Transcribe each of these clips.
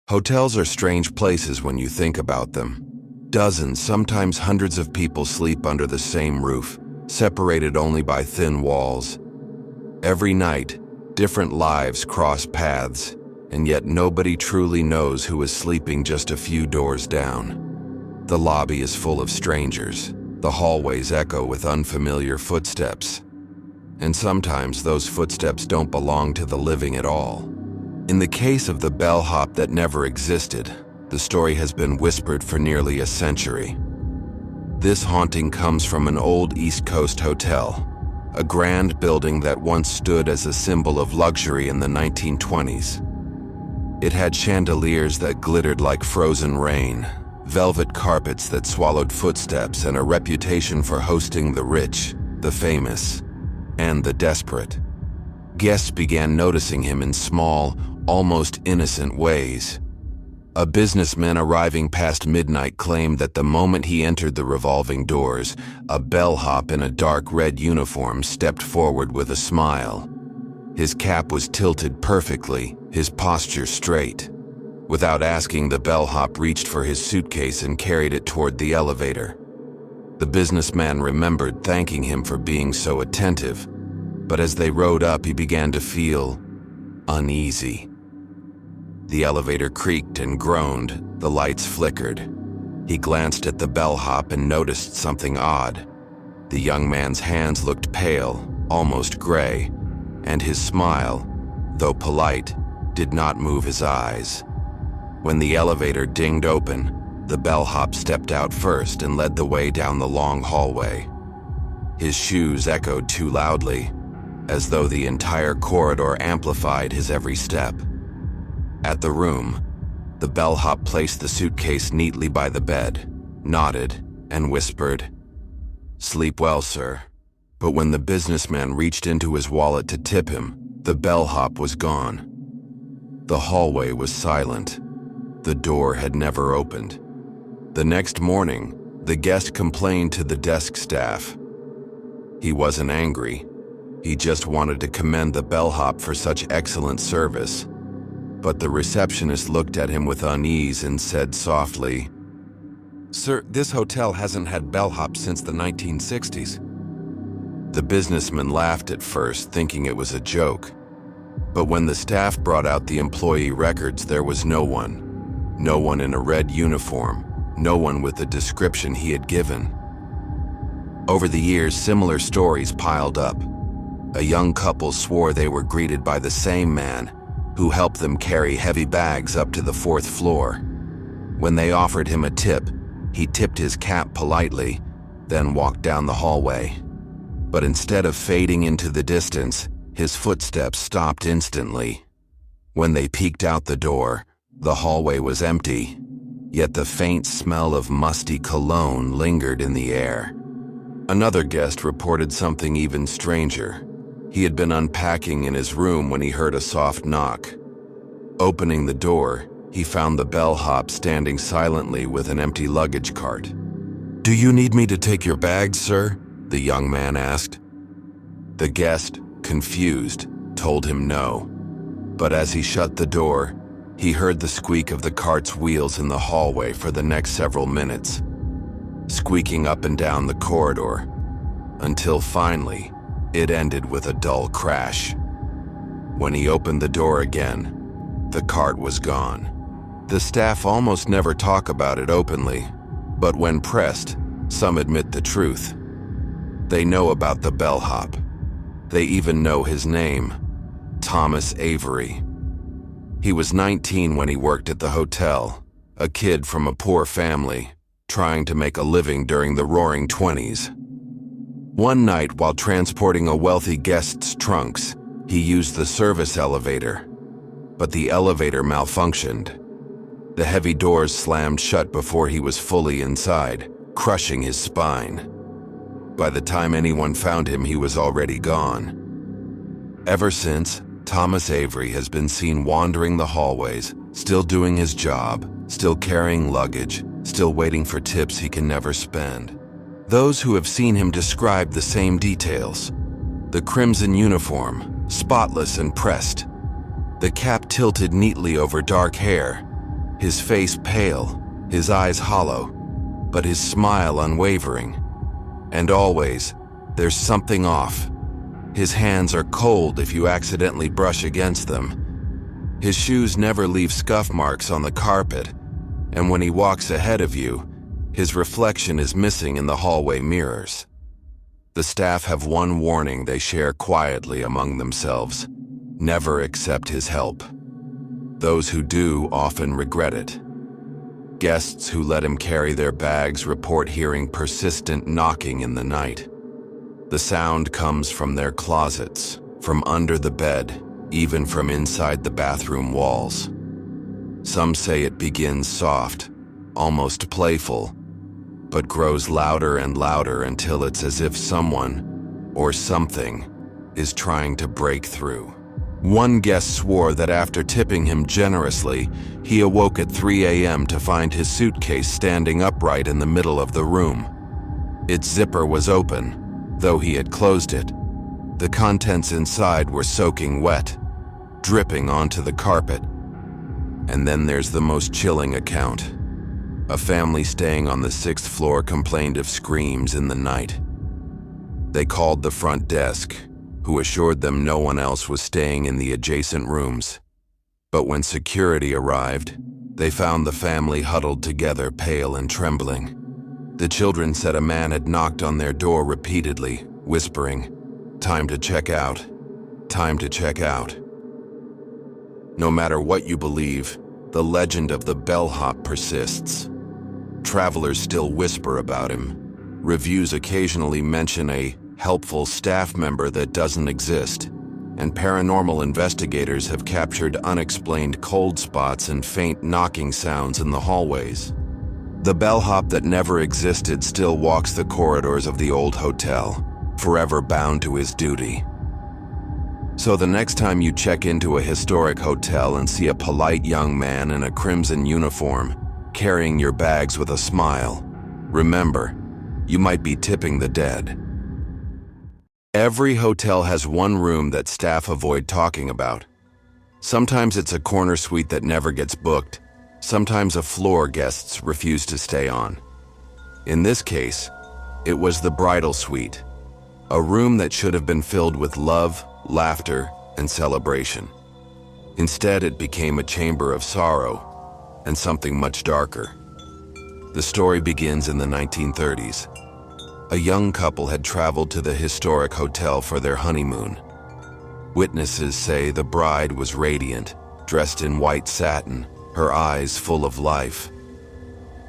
Hotels are strange places when you think about them. Dozens, sometimes hundreds of people sleep under the same roof, separated only by thin walls. Every night, different lives cross paths, and yet nobody truly knows who is sleeping just a few doors down. The lobby is full of strangers. The hallways echo with unfamiliar footsteps. And sometimes those footsteps don't belong to the living at all. In the case of the bellhop that never existed, the story has been whispered for nearly a century. This haunting comes from an old East Coast hotel, a grand building that once stood as a symbol of luxury in the 1920s. It had chandeliers that glittered like frozen rain, velvet carpets that swallowed footsteps, and a reputation for hosting the rich, the famous, and the desperate. Guests began noticing him in small, almost innocent ways. A businessman arriving past midnight claimed that the moment he entered the revolving doors, a bellhop in a dark red uniform stepped forward with a smile. His cap was tilted perfectly, his posture straight. Without asking, the bellhop reached for his suitcase and carried it toward the elevator. The businessman remembered thanking him for being so attentive, but as they rode up, he began to feel uneasy. The elevator creaked and groaned, the lights flickered. He glanced at the bellhop and noticed something odd. The young man's hands looked pale, almost gray, and his smile, though polite, did not move his eyes. When the elevator dinged open, the bellhop stepped out first and led the way down the long hallway. His shoes echoed too loudly, as though the entire corridor amplified his every step. At the room, the bellhop placed the suitcase neatly by the bed, nodded, and whispered, "Sleep well, sir." But when the businessman reached into his wallet to tip him, the bellhop was gone. The hallway was silent. The door had never opened. The next morning, the guest complained to the desk staff. He wasn't angry. He just wanted to commend the bellhop for such excellent service. But the receptionist looked at him with unease and said softly, "Sir, this hotel hasn't had bellhops since the 1960s. The businessman laughed at first, thinking it was a joke. But when the staff brought out the employee records, there was no one. No one in a red uniform. No one with the description he had given. Over the years, similar stories piled up. A young couple swore they were greeted by the same man, who helped them carry heavy bags up to the 4th floor. When they offered him a tip, he tipped his cap politely, then walked down the hallway. But instead of fading into the distance, his footsteps stopped instantly. When they peeked out the door, the hallway was empty, yet the faint smell of musty cologne lingered in the air. Another guest reported something even stranger. He had been unpacking in his room when he heard a soft knock. Opening the door, he found the bellhop standing silently with an empty luggage cart. "Do you need me to take your bags, sir?" the young man asked. The guest, confused, told him no. But as he shut the door, he heard the squeak of the cart's wheels in the hallway for the next several minutes, squeaking up and down the corridor, until finally, it ended with a dull crash. When he opened the door again, the cart was gone. The staff almost never talk about it openly, but when pressed, some admit the truth. They know about the bellhop. They even know his name, Thomas Avery. He was 19 when he worked at the hotel, a kid from a poor family, trying to make a living during the Roaring '20s. One night, while transporting a wealthy guest's trunks, he used the service elevator. But the elevator malfunctioned. The heavy doors slammed shut before he was fully inside, crushing his spine. By the time anyone found him, he was already gone. Ever since, Thomas Avery has been seen wandering the hallways, still doing his job, still carrying luggage, still waiting for tips he can never spend. Those who have seen him describe the same details. The crimson uniform, spotless and pressed. The cap tilted neatly over dark hair. His face pale, his eyes hollow, but his smile unwavering. And always, there's something off. His hands are cold if you accidentally brush against them. His shoes never leave scuff marks on the carpet, and when he walks ahead of you, his reflection is missing in the hallway mirrors. The staff have one warning they share quietly among themselves: never accept his help. Those who do often regret it. Guests who let him carry their bags report hearing persistent knocking in the night. The sound comes from their closets, from under the bed, even from inside the bathroom walls. Some say it begins soft, almost playful, but grows louder and louder until it's as if someone, or something, is trying to break through. One guest swore that after tipping him generously, he awoke at 3 a.m. to find his suitcase standing upright in the middle of the room. Its zipper was open, though he had closed it. The contents inside were soaking wet, dripping onto the carpet. And then there's the most chilling account. A family staying on the 6th floor complained of screams in the night. They called the front desk, who assured them no one else was staying in the adjacent rooms. But when security arrived, they found the family huddled together, pale and trembling. The children said a man had knocked on their door repeatedly, whispering, "Time to check out. Time to check out." No matter what you believe, the legend of the bellhop persists. Travelers still whisper about him. Reviews occasionally mention a helpful staff member that doesn't exist, and paranormal investigators have captured unexplained cold spots and faint knocking sounds in the hallways. The bellhop that never existed still walks the corridors of the old hotel, forever bound to his duty. So the next time you check into a historic hotel and see a polite young man in a crimson uniform, carrying your bags with a smile, remember, you might be tipping the dead. Every hotel has one room that staff avoid talking about. Sometimes it's a corner suite that never gets booked. Sometimes a floor guests refuse to stay on. In this case, it was the bridal suite, a room that should have been filled with love, laughter, and celebration. Instead, it became a chamber of sorrow and something much darker. The story begins in the 1930s. A young couple had traveled to the historic hotel for their honeymoon. Witnesses say the bride was radiant, dressed in white satin, her eyes full of life.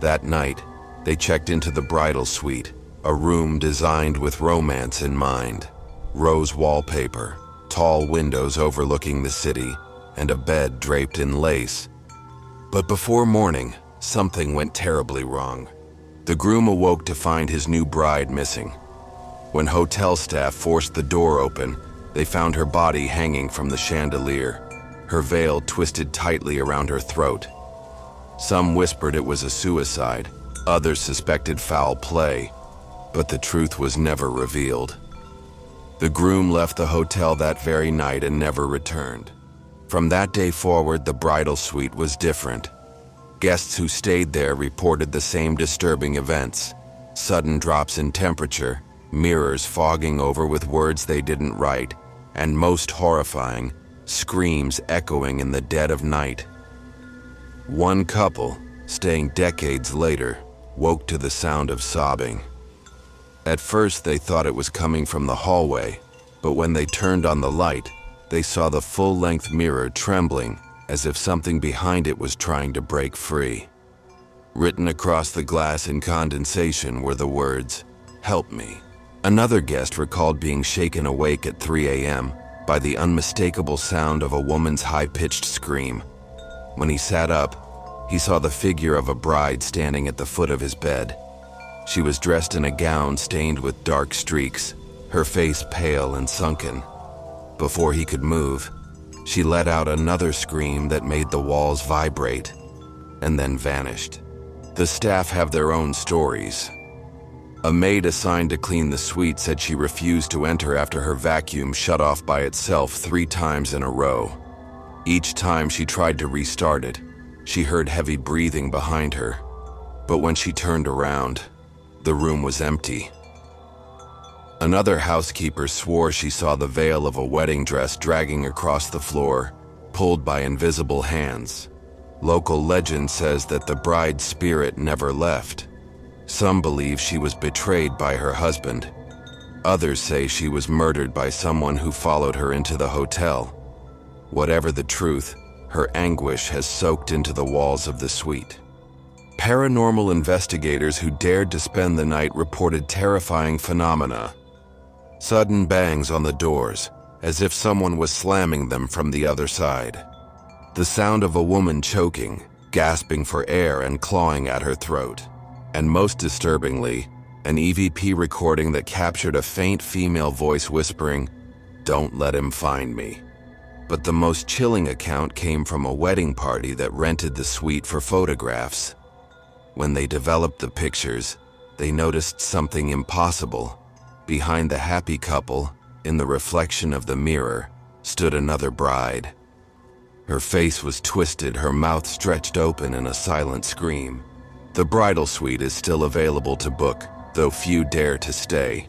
That night, they checked into the bridal suite, a room designed with romance in mind. Rose wallpaper, tall windows overlooking the city, and a bed draped in lace. But before morning, something went terribly wrong. The groom awoke to find his new bride missing. When hotel staff forced the door open, they found her body hanging from the chandelier, her veil twisted tightly around her throat. Some whispered it was a suicide, others suspected foul play, but the truth was never revealed. The groom left the hotel that very night and never returned. From that day forward, the bridal suite was different. Guests who stayed there reported the same disturbing events: sudden drops in temperature, mirrors fogging over with words they didn't write, and most horrifying, screams echoing in the dead of night. One couple, staying decades later, woke to the sound of sobbing. At first they thought it was coming from the hallway, but when they turned on the light, they saw the full-length mirror trembling, as if something behind it was trying to break free. Written across the glass in condensation were the words, "Help me." Another guest recalled being shaken awake at 3 a.m. by the unmistakable sound of a woman's high-pitched scream. When he sat up, he saw the figure of a bride standing at the foot of his bed. She was dressed in a gown stained with dark streaks, her face pale and sunken. Before he could move, she let out another scream that made the walls vibrate, and then vanished. The staff have their own stories. A maid assigned to clean the suite said she refused to enter after her vacuum shut off by itself 3 times in a row. Each time she tried to restart it, She heard heavy breathing behind her, but when she turned around, the room was empty. Another housekeeper swore she saw the veil of a wedding dress dragging across the floor, pulled by invisible hands. Local legend says that the bride's spirit never left. Some believe she was betrayed by her husband. Others say she was murdered by someone who followed her into the hotel. Whatever the truth, her anguish has soaked into the walls of the suite. Paranormal investigators who dared to spend the night reported terrifying phenomena. Sudden bangs on the doors, as if someone was slamming them from the other side. The sound of a woman choking, gasping for air and clawing at her throat. And most disturbingly, an EVP recording that captured a faint female voice whispering, "Don't let him find me." But the most chilling account came from a wedding party that rented the suite for photographs. When they developed the pictures, they noticed something impossible. Behind the happy couple, in the reflection of the mirror, stood another bride. Her face was twisted, her mouth stretched open in a silent scream. The bridal suite is still available to book, though few dare to stay.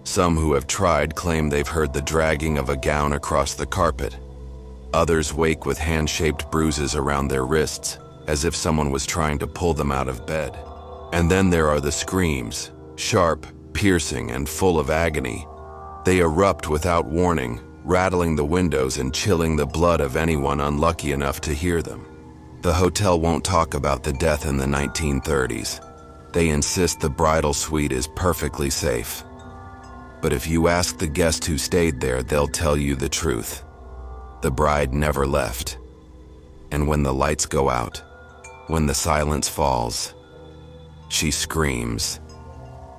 Some who have tried claim they've heard the dragging of a gown across the carpet. Others wake with hand-shaped bruises around their wrists, as if someone was trying to pull them out of bed. And then there are the screams, sharp, piercing, and full of agony. They erupt without warning, rattling the windows and chilling the blood of anyone unlucky enough to hear them. The hotel won't talk about the death in the 1930s. They insist the bridal suite is perfectly safe. But if you ask the guest who stayed there, they'll tell you the truth. The bride never left. And when the lights go out, when the silence falls, she screams.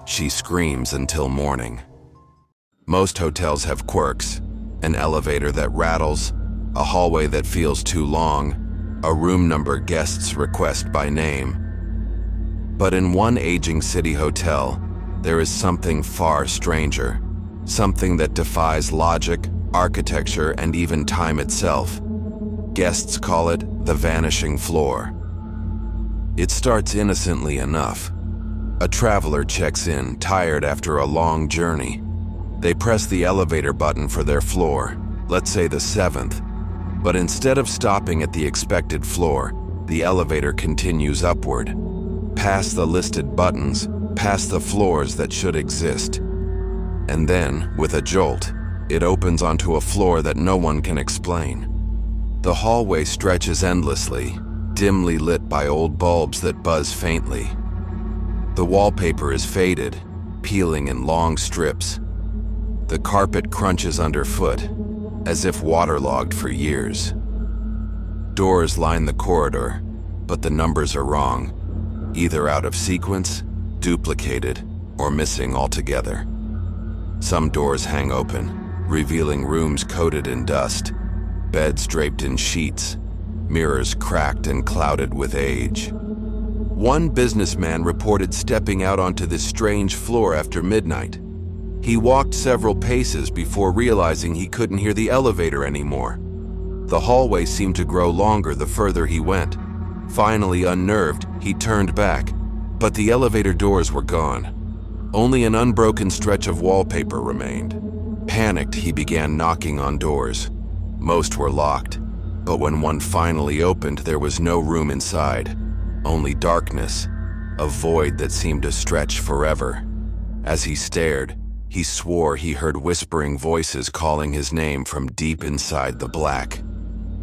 She screams until morning. Most hotels have quirks: an elevator that rattles, a hallway that feels too long, a room number guests request by name. But in one aging city hotel, there is something far stranger, something that defies logic, architecture, and even time itself. Guests call it the Vanishing Floor. It starts innocently enough. A traveler checks in, tired after a long journey. They press the elevator button for their floor, let's say the 7th. But instead of stopping at the expected floor, the elevator continues upward, past the listed buttons, past the floors that should exist. And then, with a jolt, it opens onto a floor that no one can explain. The hallway stretches endlessly, dimly lit by old bulbs that buzz faintly. The wallpaper is faded, peeling in long strips. The carpet crunches underfoot, as if waterlogged for years. Doors line the corridor, but the numbers are wrong, either out of sequence, duplicated, or missing altogether. Some doors hang open, revealing rooms coated in dust, beds draped in sheets, mirrors cracked and clouded with age. One businessman reported stepping out onto this strange floor after midnight. He walked several paces before realizing he couldn't hear the elevator anymore. The hallway seemed to grow longer the further he went. Finally, unnerved, he turned back, but the elevator doors were gone. Only an unbroken stretch of wallpaper remained. Panicked, he began knocking on doors. Most were locked, but when one finally opened, there was no room inside. Only darkness, a void that seemed to stretch forever. As he stared, he swore he heard whispering voices calling his name from deep inside the black.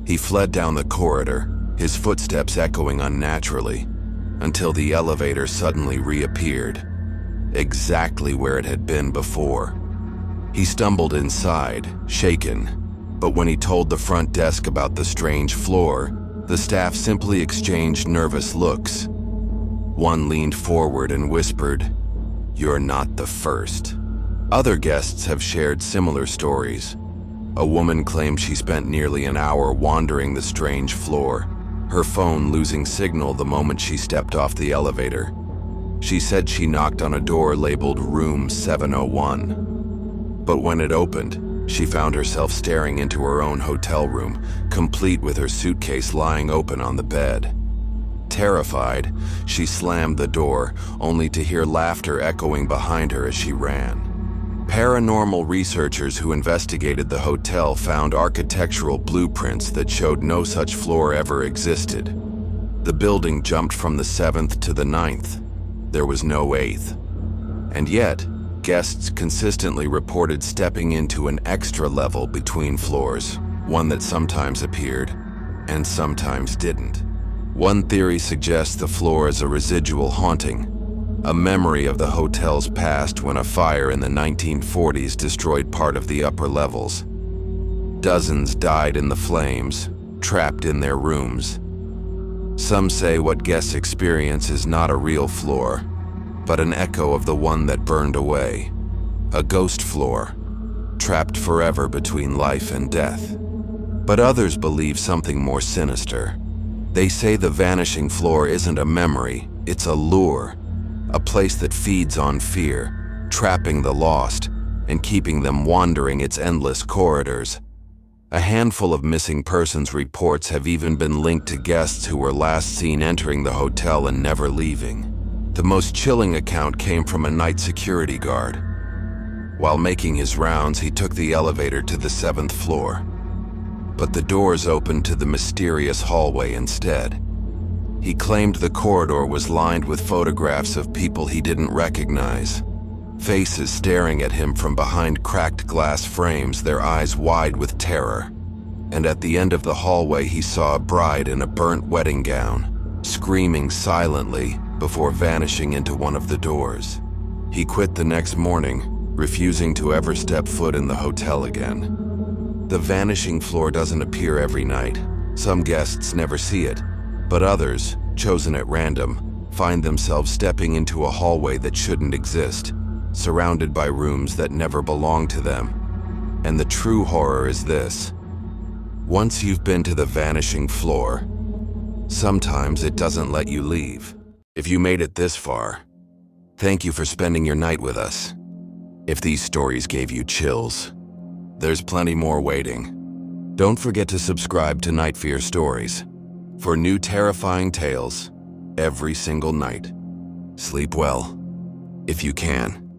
He fled down the corridor, his footsteps echoing unnaturally, until the elevator suddenly reappeared, exactly where it had been before. He stumbled inside, shaken, but when he told the front desk about the strange floor, the staff simply exchanged nervous looks. One leaned forward and whispered, "You're not the first." Other guests have shared similar stories. A woman claimed she spent nearly an hour wandering the strange floor, her phone losing signal the moment she stepped off the elevator. She said she knocked on a door labeled Room 701. But when it opened, She found herself staring into her own hotel room, complete with her suitcase lying open on the bed. Terrified, she slammed the door, only to hear laughter echoing behind her as she ran. Paranormal researchers who investigated the hotel found architectural blueprints that showed no such floor ever existed. The building jumped from the 7th to the 9th. There was no 8th. And yet, guests consistently reported stepping into an extra level between floors, one that sometimes appeared and sometimes didn't. One theory suggests the floor is a residual haunting, a memory of the hotel's past when a fire in the 1940s destroyed part of the upper levels. Dozens died in the flames, trapped in their rooms. Some say what guests experience is not a real floor, but an echo of the one that burned away. A ghost floor, trapped forever between life and death. But others believe something more sinister. They say the vanishing floor isn't a memory, it's a lure. A place that feeds on fear, trapping the lost, and keeping them wandering its endless corridors. A handful of missing persons reports have even been linked to guests who were last seen entering the hotel and never leaving. The most chilling account came from a night security guard. While making his rounds, he took the elevator to the 7th floor. But the doors opened to the mysterious hallway instead. He claimed the corridor was lined with photographs of people he didn't recognize. Faces staring at him from behind cracked glass frames, their eyes wide with terror. And at the end of the hallway, he saw a bride in a burnt wedding gown, screaming silently before vanishing into one of the doors. He quit the next morning, refusing to ever step foot in the hotel again. The vanishing floor doesn't appear every night. Some guests never see it. But others, chosen at random, find themselves stepping into a hallway that shouldn't exist, surrounded by rooms that never belonged to them. And the true horror is this. Once you've been to the vanishing floor, sometimes it doesn't let you leave. If you made it this far, thank you for spending your night with us. If these stories gave you chills, there's plenty more waiting. Don't forget to subscribe to NightFear Stories for new terrifying tales every single night. Sleep well, if you can.